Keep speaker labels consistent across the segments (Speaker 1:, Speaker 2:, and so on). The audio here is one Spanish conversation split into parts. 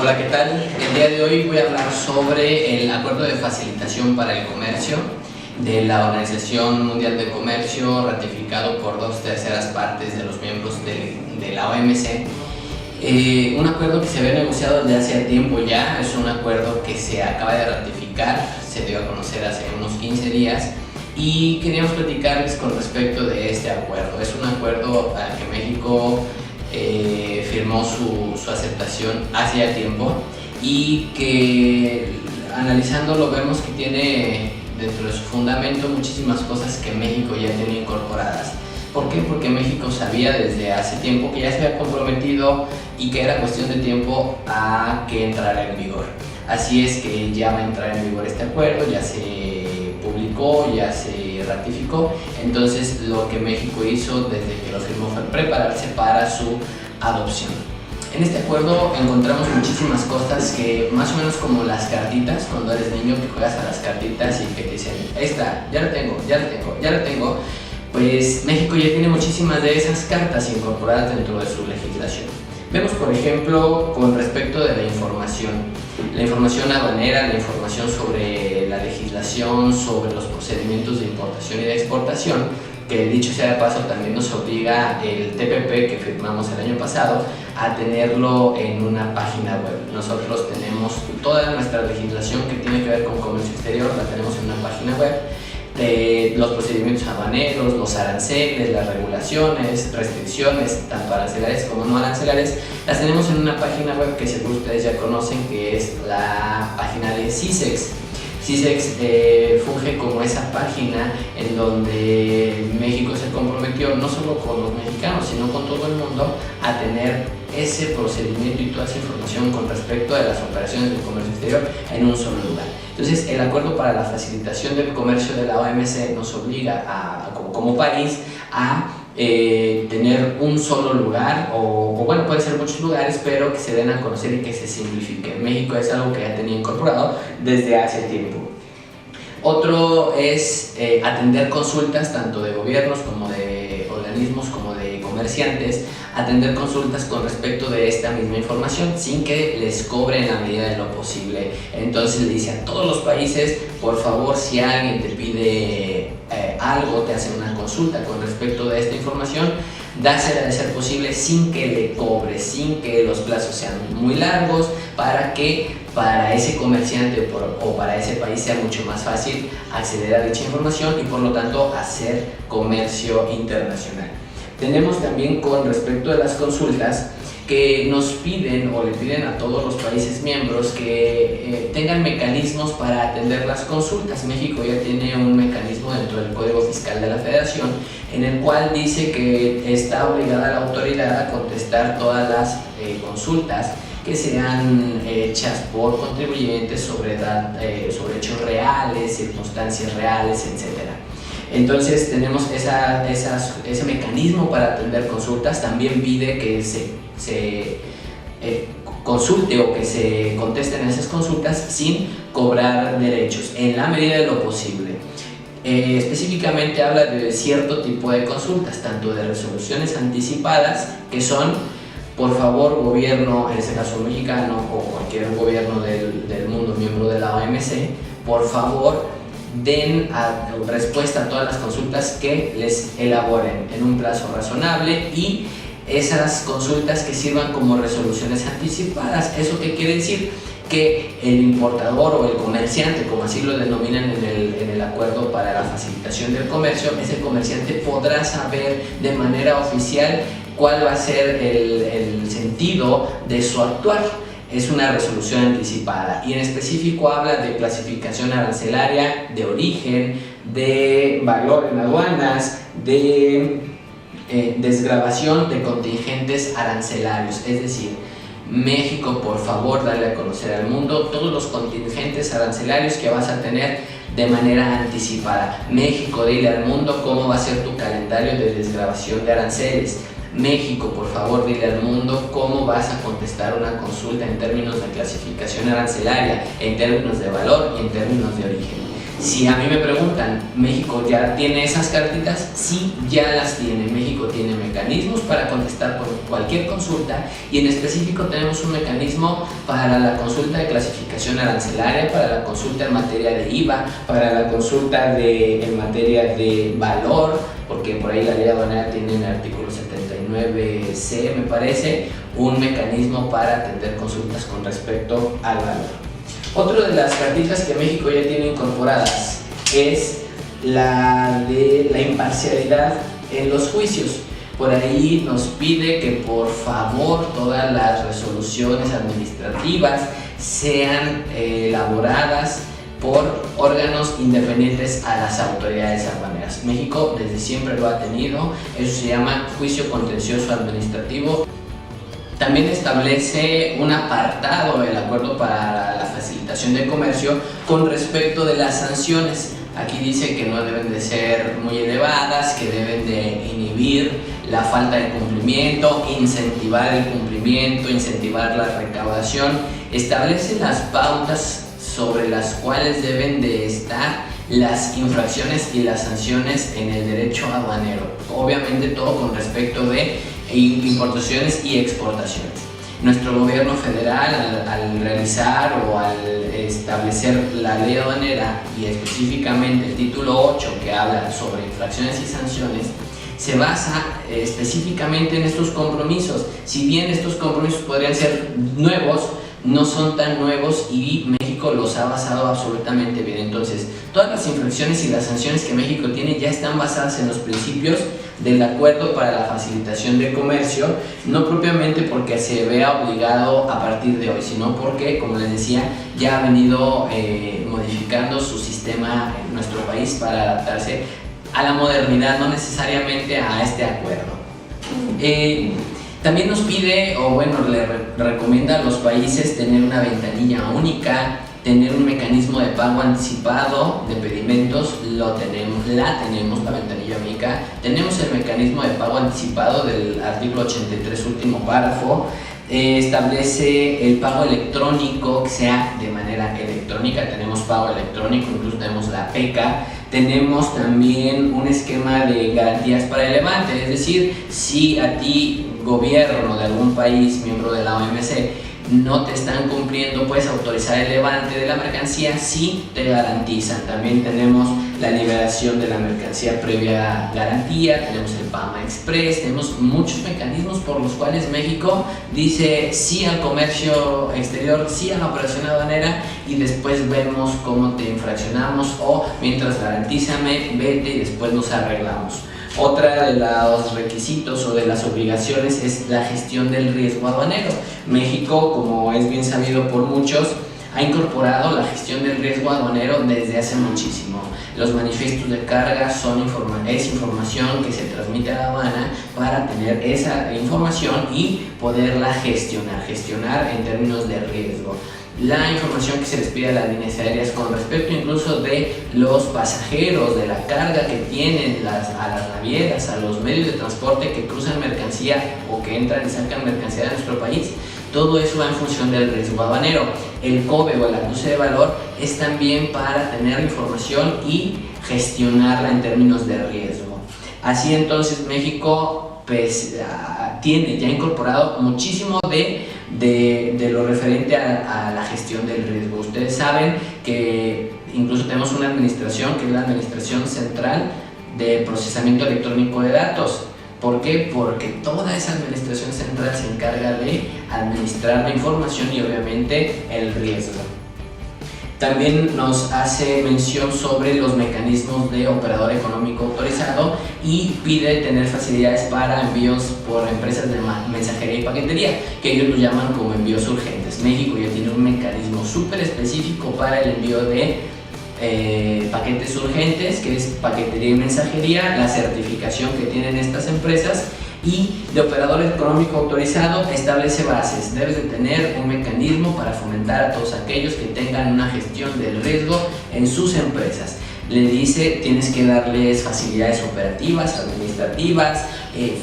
Speaker 1: Hola, ¿qué tal? El día de hoy voy a hablar sobre el Acuerdo de Facilitación para el Comercio de la Organización Mundial de Comercio, ratificado por 2/3 partes de los miembros de la OMC. Un acuerdo que se había negociado desde hace tiempo ya, es un acuerdo que se acaba de ratificar, se dio a conocer hace unos 15 días y queríamos platicarles con respecto de este acuerdo. Es un acuerdo al que México firmó su aceptación hace ya tiempo y que analizándolo vemos que tiene dentro de su fundamento muchísimas cosas que México ya tenía incorporadas. ¿Por qué? Porque México sabía desde hace tiempo que ya se había comprometido y que era cuestión de tiempo a que entrara en vigor. Así es que ya va a entrar en vigor este acuerdo, ya se publicó, ya se ratificó. Entonces lo que México hizo desde que lo firmó fue prepararse para su adopción. En este acuerdo encontramos muchísimas cosas que más o menos como las cartitas, cuando eres niño que juegas a las cartitas y que te dicen, ahí está, ya lo tengo, ya lo tengo, ya lo tengo. Pues México ya tiene muchísimas de esas cartas incorporadas dentro de su legislación. Vemos, por ejemplo, con respecto de la información aduanera, la información sobre la legislación, sobre los procedimientos de importación y de exportación, que dicho sea de paso también nos obliga el TPP que firmamos el año pasado a tenerlo en una página web. Nosotros tenemos toda nuestra legislación que tiene que ver con comercio exterior, la tenemos en una página web. Los procedimientos aduaneros, los aranceles, las regulaciones, restricciones, tanto arancelarias como no arancelarias, las tenemos en una página web que seguro ustedes ya conocen, que es la página de CISEX. CISEX funge como esa página en donde México se comprometió, no solo con los mexicanos, sino con todo el mundo, a tener ese procedimiento y toda esa información con respecto a las operaciones del comercio exterior en un solo lugar. Entonces, el acuerdo para la facilitación del comercio de la OMC nos obliga como país a tener un solo lugar, o bueno, pueden ser muchos lugares, pero que se den a conocer y que se simplifique. México es algo que ya tenía incorporado desde hace tiempo. Otro es atender consultas tanto de gobiernos como de organismos como de comerciantes, atender consultas con respecto de esta misma información sin que les cobre en la medida de lo posible. Entonces le dice a todos los países, por favor, si alguien te pide algo, te hace una consulta con respecto de esta información, dásela de ser posible sin que le cobre, sin que los plazos sean muy largos, para que para ese comerciante o para ese país sea mucho más fácil acceder a dicha información y por lo tanto hacer comercio internacional. Tenemos también con respecto a las consultas que nos piden o le piden a todos los países miembros que tengan mecanismos para atender las consultas. México ya tiene un mecanismo dentro del Código Fiscal de la Federación en el cual dice que está obligada la autoridad a contestar todas las consultas que sean hechas por contribuyentes sobre hechos reales, circunstancias reales, etc. Entonces tenemos ese mecanismo para atender consultas. También pide que se consulte o que se contesten esas consultas sin cobrar derechos, en la medida de lo posible. Específicamente habla de cierto tipo de consultas, tanto de resoluciones anticipadas, que son, por favor, gobierno, en este caso mexicano o cualquier gobierno del mundo miembro de la OMC, por favor, den respuesta a todas las consultas que les elaboren en un plazo razonable y esas consultas que sirvan como resoluciones anticipadas. ¿Eso qué quiere decir? Que el importador o el comerciante, como así lo denominan en el acuerdo para la facilitación del comercio, ese comerciante podrá saber de manera oficial cuál va a ser el sentido de su actuar. Es una resolución anticipada y en específico habla de clasificación arancelaria, de origen, de valor en aduanas, de desgravación de contingentes arancelarios. Es decir, México, por favor, dale a conocer al mundo todos los contingentes arancelarios que vas a tener de manera anticipada. México, dile al mundo cómo va a ser tu calendario de desgravación de aranceles. México, por favor, dile al mundo cómo vas a contestar una consulta en términos de clasificación arancelaria, en términos de valor y en términos de origen. Si a mí me preguntan, ¿México ya tiene esas cartitas? Sí, ya las tiene. México tiene mecanismos para contestar por cualquier consulta, y en específico tenemos un mecanismo para la consulta de clasificación arancelaria, para la consulta en materia de IVA, para la consulta en materia de valor, porque por ahí la ley aduanera tiene en el artículo 79C, me parece, un mecanismo para atender consultas con respecto al valor. Otra de las cartitas que México ya tiene incorporadas es la de la imparcialidad en los juicios. Por ahí nos pide que por favor todas las resoluciones administrativas sean elaboradas por órganos independientes a las autoridades aduaneras. México desde siempre lo ha tenido, eso se llama juicio contencioso administrativo. También establece un apartado del acuerdo para la facilitación de comercio con respecto de las sanciones. Aquí dice que no deben de ser muy elevadas, que deben de inhibir la falta de cumplimiento, incentivar el cumplimiento, incentivar la recaudación. Establece las pautas sobre las cuales deben de estar las infracciones y las sanciones en el derecho aduanero. Obviamente todo con respecto de importaciones y exportaciones. Nuestro gobierno federal al realizar o al establecer la ley aduanera y específicamente el título 8 que habla sobre infracciones y sanciones, se basa específicamente en estos compromisos. Si bien estos compromisos podrían ser nuevos, no son tan nuevos y México los ha basado absolutamente bien. Entonces, todas las infracciones y las sanciones que México tiene ya están basadas en los principios del Acuerdo para la Facilitación de Comercio, no propiamente porque se vea obligado a partir de hoy, sino porque, como les decía, ya ha venido modificando su sistema en nuestro país para adaptarse a la modernidad, no necesariamente a este acuerdo. También nos pide, o bueno, le recomienda a los países tener una ventanilla única, tener un mecanismo de pago anticipado de pedimentos. La tenemos, la ventanilla única. Tenemos el mecanismo de pago anticipado del artículo 83, último párrafo. Establece el pago electrónico, que sea de manera electrónica. Tenemos pago electrónico, incluso tenemos la PECA. Tenemos también un esquema de garantías para el levante, es decir, si a ti, gobierno de algún país miembro de la OMC, no te están cumpliendo, puedes autorizar el levante de la mercancía si te garantizan. También tenemos la liberación de la mercancía previa garantía, tenemos el PAMA Express, tenemos muchos mecanismos por los cuales México dice sí al comercio exterior, sí a la operación aduanera, y después vemos cómo te infraccionamos, o mientras garantízame, vete y después nos arreglamos. Otra de los requisitos o de las obligaciones es la gestión del riesgo aduanero. México, como es bien sabido por muchos, ha incorporado la gestión del riesgo aduanero desde hace muchísimo. Los manifiestos de carga es información que se transmite a la aduana para tener esa información y poderla gestionar en términos de riesgo. La información que se les pide a las líneas aéreas con respecto incluso de los pasajeros, de la carga que tienen a las navieras, a los medios de transporte que cruzan mercancía o que entran y sacan mercancía de nuestro país. Todo eso va en función del riesgo aduanero. El COBE o el acuse de valor es también para tener información y gestionarla en términos de riesgo. Así entonces México pues, tiene ya incorporado muchísimo de lo referente a la gestión del riesgo. Ustedes saben que incluso tenemos una administración que es la Administración Central de Procesamiento Electrónico de Datos. ¿Por qué? Porque toda esa administración central se encarga de administrar la información y obviamente el riesgo. También nos hace mención sobre los mecanismos de operador económico autorizado y pide tener facilidades para envíos por empresas de mensajería y paquetería, que ellos lo llaman como envíos urgentes. México ya tiene un mecanismo súper específico para el envío de paquetes urgentes, que es paquetería y mensajería, la certificación que tienen estas empresas, y de operador económico autorizado establece bases. Debes de tener un mecanismo para fomentar a todos aquellos que tengan una gestión del riesgo en sus empresas. Le dice, tienes que darles facilidades operativas, administrativas,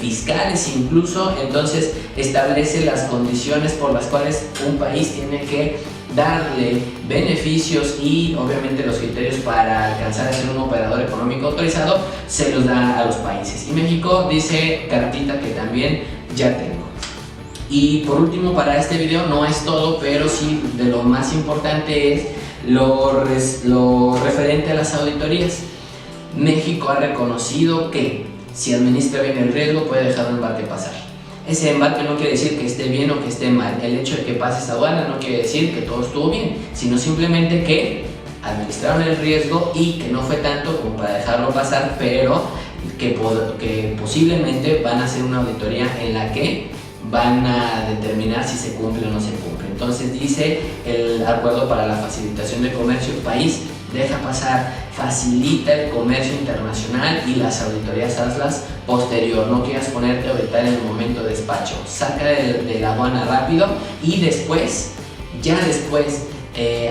Speaker 1: fiscales incluso. Entonces establece las condiciones por las cuales un país tiene que darle beneficios y obviamente los criterios para alcanzar a ser un operador económico autorizado se los da a los países. Y México dice cartita que también ya tengo. Y por último, para este video no es todo, pero sí de lo más importante es lo referente a las auditorías. México ha reconocido que si administra bien el riesgo puede dejar un embarque pasar. Ese embarque no quiere decir que esté bien o que esté mal. El hecho de que pase esa aduana no quiere decir que todo estuvo bien, sino simplemente que administraron el riesgo y que no fue tanto como para dejarlo pasar, pero que posiblemente van a hacer una auditoría en la que van a determinar si se cumple o no se cumple. Entonces dice el acuerdo para la facilitación de comercio, país deja pasar, facilita el comercio internacional y las auditorías hazlas posterior. No quieras ponerte a auditar en el momento de despacho, saca de la aduana rápido y después,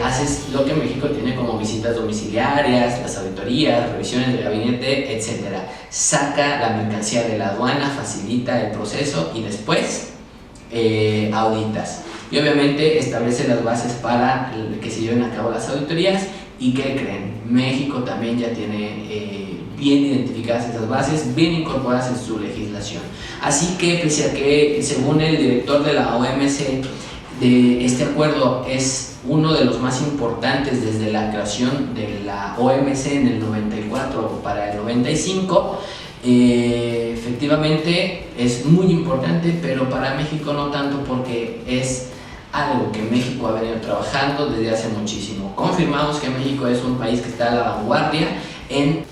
Speaker 1: haces lo que México tiene como visitas domiciliarias, las auditorías, revisiones de gabinete, etc. Saca la mercancía de la aduana, facilita el proceso y después auditas. Y obviamente establece las bases para que se lleven a cabo las auditorías. ¿Y qué creen? México también ya tiene bien identificadas esas bases, bien incorporadas en su legislación. Así que pese a que según el director de la OMC, este acuerdo es uno de los más importantes desde la creación de la OMC en el 94 para el 95, efectivamente es muy importante, pero para México no tanto, porque es algo que México ha venido trabajando desde hace muchísimo. Confirmamos que México es un país que está a la vanguardia en